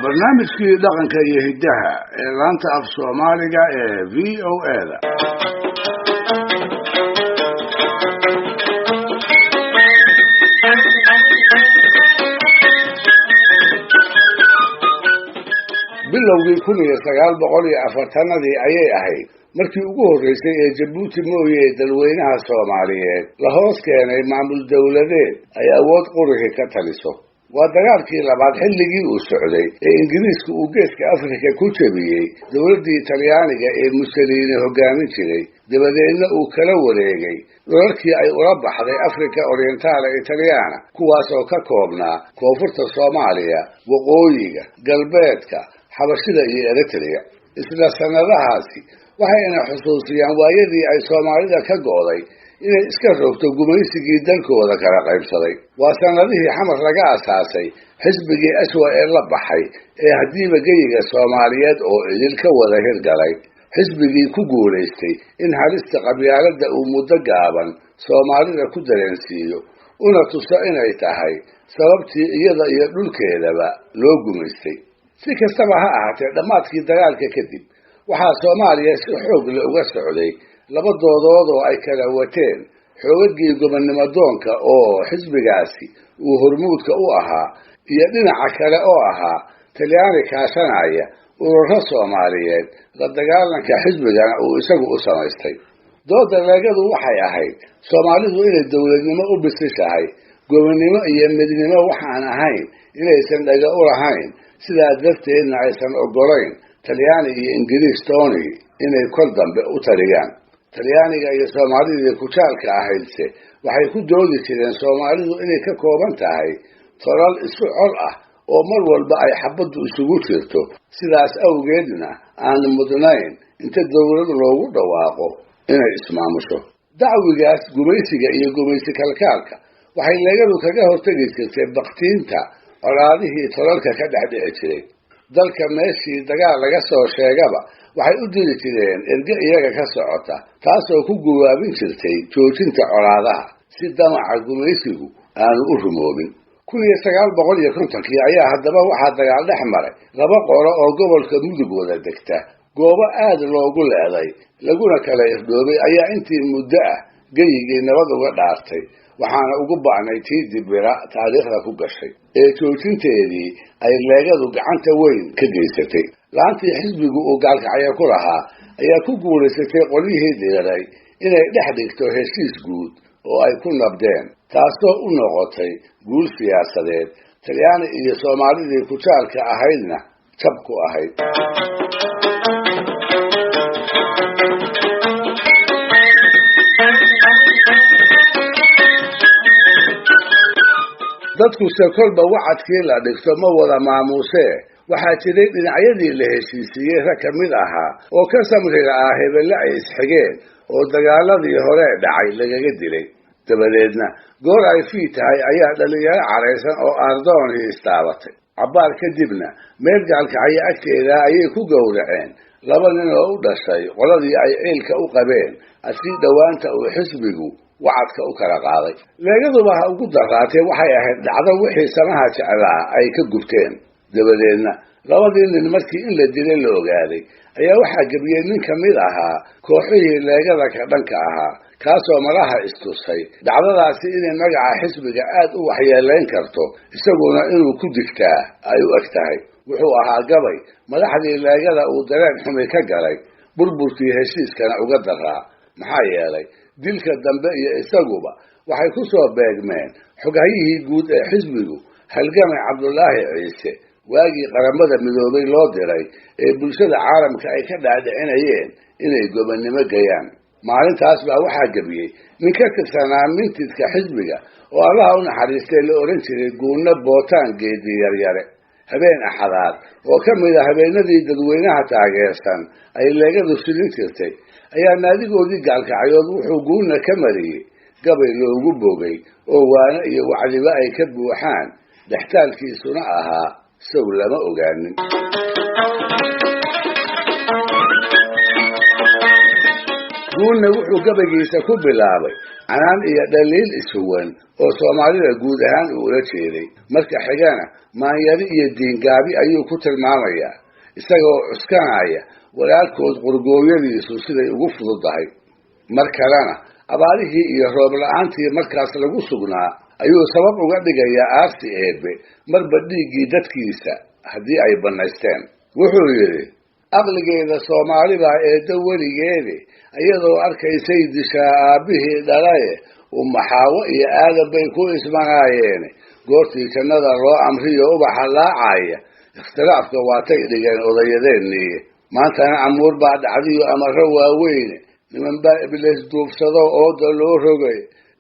barnaamijkii dhaqanka iyo hiddaha ee laanta af Soomaaliga ee VOA-da. bilowgii 1940-adii ayay ahayd markii ugu horreysay ee Jabuuti mooyee dalweynaha Soomaaliyeed la hoos keenay maamul dawladeed ay awood qurixi ka taliso. waa dagaalkii labaad xilligii uu socday ee Ingiriisku uu geeska Afrika ku jabiyey dawladdii Talyaaniga ee Mussolini hogaamin jiray, dabadeedna uu kala wareegay dhulalkii ay ula baxday Afrika Orientale Italiana, kuwaas oo ka koobnaa koonfurta Soomaaliya, waqooyiga, galbeedka, xabashida iyo Eritrea. isla sanadahaasi waxayna xusuusiyaan waayadii ay Soomaalida ka go'day inay iska rogto gumaysigii dalkooda kala qaybsaday. waa sanadihii xamar laga asaasay xisbigii aswa ee la baxay ee hadiiba geyiga Soomaaliyeed oo idil ka wada hirgalay, xisbigii ku guulaystay in halista qabyaaladda uu muddo gaaban Soomaalida ku dareensiiyo, una tuso inay tahay sababtii iyada iyo dhulkeedaba loo gumaystay. si kastaba ha ahaatee, dhammaadkii dagaalka kadib waxaa Soomaaliya si xoog leh uga socday laba doodood oo ay kala wateen xoogagii gobonnimo doonka oo xisbigaasi uu hormuudka u ahaa, iyo dhinaca kale oo ahaa Talyaani kaashanaya ururo Soomaaliyeed la dagaalanka xisbigana uu isagu u samaystay. dooda leegadu waxay ahayd Soomaalidu inay dawladnimo u bisishahay, gobonnimo iyo midnimo waxaan ahayn inaysan dhaga u lahayn, sidaa darteedna aysan ogolayn Talyaani iyo Ingiriis tooni inay kol dambe u taliyaan. Talyaaniga iyo Soomaalida ku jaalka ahaydse waxay ku doodi jireen Soomaalidu inay ka kooban tahay tolal isku col ah oo mar walba ay xabaddu isugu jirto, sidaas awgeedna aan mudnayn inta dawlad loogu dhawaaqo inay ismaamusho. dacwigaas gumaysiga iyo gumaysi kalkaalka waxay leegadu kaga hortagi jirtay baktiinta colaadihii tolalka ka dhex dhici jiray. dalka meeshii dagaal laga soo sheegaba waxay u diri jireen erge iyaga ka socota, taasoo ku guwaabin jirtay joojinta colaadaha si damaca gumaysigu aanu u rumoobin. 1950 ayaa haddaba waxaa dagaal dhex maray laba qolo oo gobolka Mudug wada degta, goobo aad loogu leeday laguna kala irdhoobay ayaa intii muddo ah geyigii nabad uga dhaartay, waxaana ugu ba'nay tii dibira taariikhda ku gashay ee joojinteedii ay leegadu gacanta weyn ka geysatay. laantii xisbigu uu gaalkacyo ku lahaa ayaa ku guulaysatay qolyihii diiray inay dhex dhigto heshiis guud oo ay ku nabdeen, taasoo u noqotay guul siyaasadeed. Talyaani iyo Soomaalidii ku jaalka ahaydna jab ku ahayd. dadku se kolba wacadkii la dhigto ma wada maamuusee, waxaa jiray dhinacyadii la heshiisiiyey rag ka mid ahaa oo ka samriga ah hebelle ay isxigeen oo dagaaladii hore dhacay lagaga dilay. dabadeedna goor ay fii tahay ayaa dhalinyaro caraysan oo ardoonii istaabatay. cabbaar kadibna meel gaalkacyo agteeda ayay ku gowraceen laba nin oo u dhashay qoladii ay ciilka u qabeen asii dhowaanta uu xisbigu wacadka u kala qaaday. leegaduba ha ugu daraatee waxay ahayd dhacdo wixii samaha jeclaa ay ka gubteen. dabadeedna labadii nin markii in la dilay la ogaaday ayaa waxaa gebiyey nin ka mid ahaa kooxihii leegada ka dhanka ahaa, kaasoo malaha istusay dhacdadaasi inay magaca xisbiga aad u waxyeelayn karto, isaguna inuu ku digtaa ay u eg tahay. wuxuu ahaa gabay madaxdii leegada uu dareen xumi ka galay, burburkii heshiiskana uga daraa. maxaa yeelay dilka dambe iyo isaguba waxay ku soo beegmeen xoghayihii guud ee xisbigu halgamay Cabdulaahi Ciise, waagii qaramada midoobay loo diray ee bulshada caalamka ay ka dhaadhicinayeen inay gobonnimo gayaan. maalintaas baa waxaa gebiyey nin ka tirsanaa mintidka xisbiga oo Allaha u naxariistay la oran jiray Guunno Bootaan Geedi Yaryare. habeen axadaad oo ka mid ah habeenadii dadweynaha taageersan ay leegadu silin jirtay ayaa naadigoodii gaalkacyood wuxuu Guunna ka mariyey gabay loogu bogay oo waana iyo wacdiba ay ka buuxaan, dhextaalkiisuna ahaa sow lama ogaanin. Guunna wuxuu gabaygiisa ku bilaabay canaan iyo dhaliil isuwan oo Soomaalida guud ahaan ula jeeday marka xigana maanyari iyo diingaabi ayuu ku tilmaamayaa isagoo cuskanaya walaalkood qurgooyadiisu siday ugu fududahay mar kalena abaarihii iyo roob la'aantii markaas lagu sugnaa ayuu sabab uga dhigayaa aarsi eebe marba dhiiggii dadkiisa haddii ay bannaysteen wuxuu yidhi aqligeeda Soomaalida eedda weligeedi iyadoo arkaysay dishaa aabbihii dhalaye maxaawo iyo aadan bay ku ismanaayeen goortii jannada loo amriyo ubaxa laacaya ikhtilaafka waatay dhigeen odayadeennii maantana amuur baa dhacdiyo amarro waaweyn niman baa iblis duubsado ooda loo rogay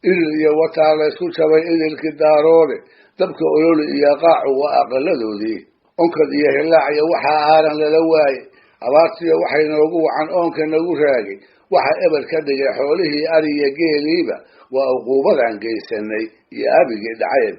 idil iyo wataa la isku jabay idilkii daaroode dabka ololi iyo qaacu waa aqaladoodii onkad iyo hilaac iyo waxaa aaran lala waaye abaartiyo waxay noogu wacan oonka nagu raagay waxa eber ka dhigay xoolihii ariya geeliiba waa uquubadan geysanay iyo abigii dhacayb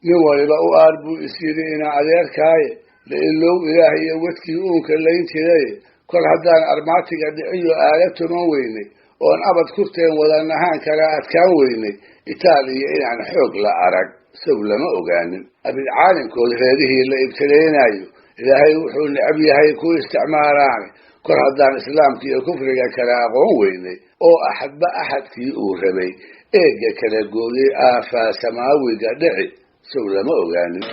nin waliba u aar buu isyidhi ina adeerkaaye la ilow ilaah iyo wadkii uunka layn jiray kol haddaan armaatiga dhiciyo aala tuman weynay oon abad kurteen wadanahaan kala adkaan weynay itaaliya inaan xoog la arag saw lama ogaanin abidcaalinkood reerihii la ibtilaynayo ilaahay wuxuu necab yahay ku isticmaalaan kor haddaan islaamka iyo kufriga kala aqoon weynay oo axadba axadkii uu rabay eega kala gooyay aafaa samaawiga dhici saw lama ogaanin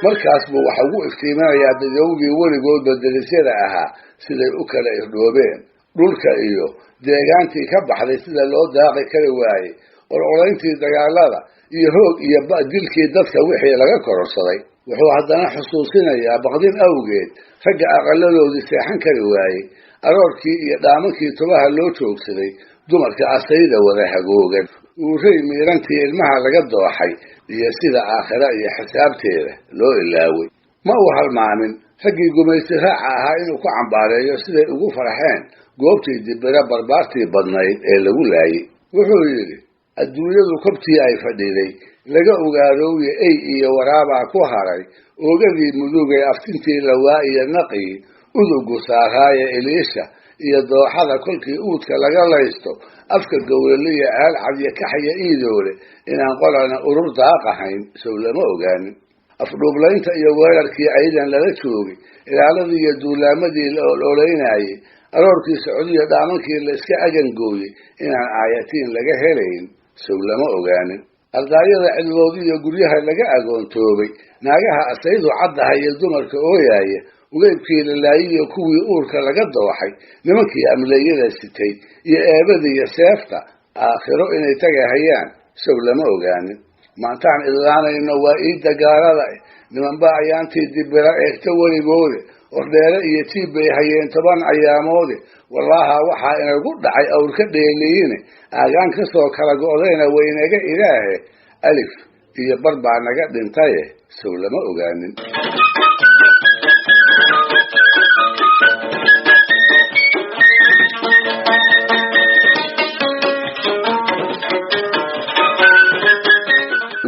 markaas buu waxa ugu iftiiminayaa dadowgii weligoodba darisyada ahaa siday u kala irdhoobeen dhulka iyo deegaantii ka baxday sida loo daaqi kari waayey orolayntii dagaalada iyo hoog iyo dilkii dadka wixii laga kororsaday wuxuu haddana xusuusinayaa baqdin awgeed ragga aqaladoodii seexan kari waayey aroorkii iyo dhaamankii tubaha loo joogsaday dumarka asayda wada hagoogan uuray miirantii ilmaha laga dooxay iyo sida aakhira iyo xisaabteeda loo ilaaway ma uu halmaamin raggii gumaysi raaca ahaa inuu ku cambaareeyo siday ugu farxeen goobtii dibira barbaartii badnayd ee lagu laayay wuxuu yidhi adduunyadu kobtii ay fadhiday laga ogaadooye ey iyo waraabaa ku haray oogadii mudugay aftintii lawaa iyo naqii udugu saaraaye eliisha iyo dooxada kolkii uudka laga laysto afka gowraliya aalcad iyo kaxya iidoole inaan qolana urur daaqahayn sow lama ogaanin afdhuublaynta iyo weerarkii aydan lala joogay ilaaladii iyo duulaamadii la ololaynayay aroorkii socdiyo dhaamankii la iska agangooyey inaan aayatiin laga helayn sow lama ogaanin ardaayada cidloodii iyo guryaha laga agoontoobay naagaha asaydu caddahay iyo dumarka ooyaaya ugeybkii la laayiyo kuwii uurka laga dooxay nimankii amleeyada sitay iyo eebada iyo seefta aakhiro inay tagahayaan sow lama ogaanin maantaan idlaanayno waa iidda gaalada nimanba ayaantii dibira eegta weligoode ordheere iyo tiib bay hayeen 10 ayaamoode wallaaha waxaa inagu dhacay awrka dheeliyiine aagaan ka soo kala go'dayna waynaga ilaahe alif iyo bar baa naga dhintaye sow lama ogaanin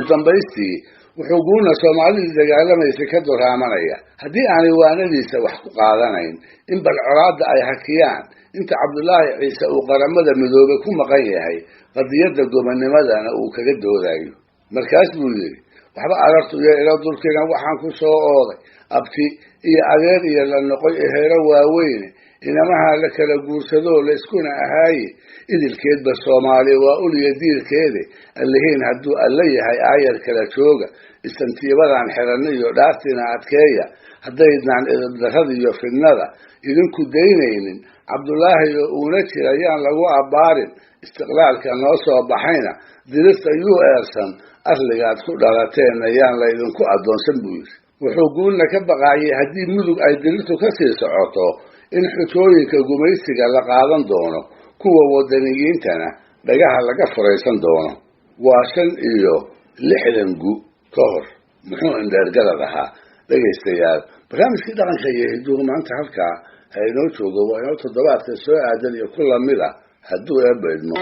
dambaystii wuxuu guuna Soomaalida dagaalamaysa ka doraamanaya haddii aanay waanadiisa wax ku qaadanayn in bal colaadda ay hakiyaan inta Cabdullaahi Ciise uu qaramada midoobe ku maqan yahay qadiyada gobonimadana uu kaga doodayo markaas buu yiri waxba arartu ila dulkeena waxaan ku soo ooday abti iyo adeer iyo la noqoy heero waaweyn inamaha la kala guursado la iskuna ahaay idilkeedba Soomaali waa uliya diirkeede allahiin hadduu alla yahay aayar kala jooga istantiibadan xiranay iyo dhaartina adkeeya haddaydnaan idabdarrada iyo fidnada idinku daynaynin Cabdullaahi uuna jirayaan lagu abaarin istiqlaalka noo soo baxayna dirista USan asligaad ku dhalateen ayaan la idinku adoonsan buu yiri wuxuu guulna ka baqaayay haddii mudug ay dirtu ka sii socoto in xutooyinka gumaysiga la qaadan doono kuwa wadaniyiintana dhagaha laga furaysan doono waa 5 gu ka hor muxuu indheergalad ahaa dhagaystayaal barnaamijkii dhaqanka iyo hiduhu maanta halkaa haynoo joogo waa inoo toddobaadka soo aadan iyo ku lamida hadduu eebba idmo